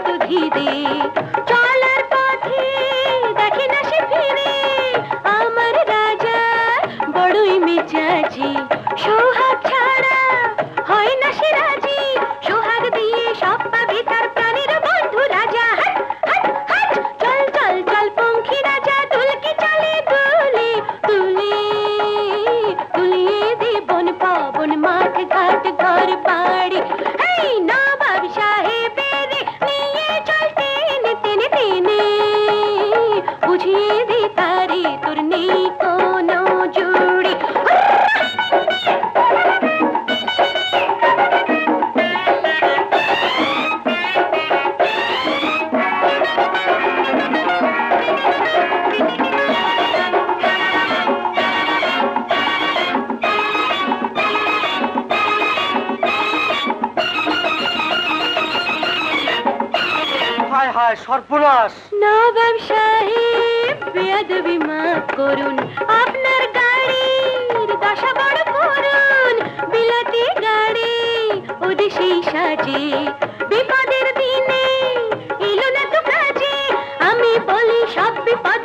একটু ধীরে চলার পথে দেখে না সে ফিরে আমার রাজা বড়ই মেজাজি সোহাগ ছাড়া হয় না সে রাজি সোহাগ দিয়ে সব পাবে তার প্রাণের বন্ধু রাজা হাট হাট হাট চল চল চল পঙ্খী রাজা দুলকি চলে দুলে দুলে দুলিয়ে দে বন পাবন মাঠ ঘাট ঘর বাড়ি এই নবাব সাহেবের নিয়ে চল টেনে টেনে টেনে বুঝিয়ে দে তারে তোর নেই কোনো জুড়ি হায় হায় সর্বনাশ! নবাব সাহেব বেয়াদবি মাফ করুন আপনার গাড়ির দশা বড় করুন বিলাতি গাড়ি ওদেশেই সাজে বিপদের দিনে এলো না তো কাজে আমি বলি সব বিপদ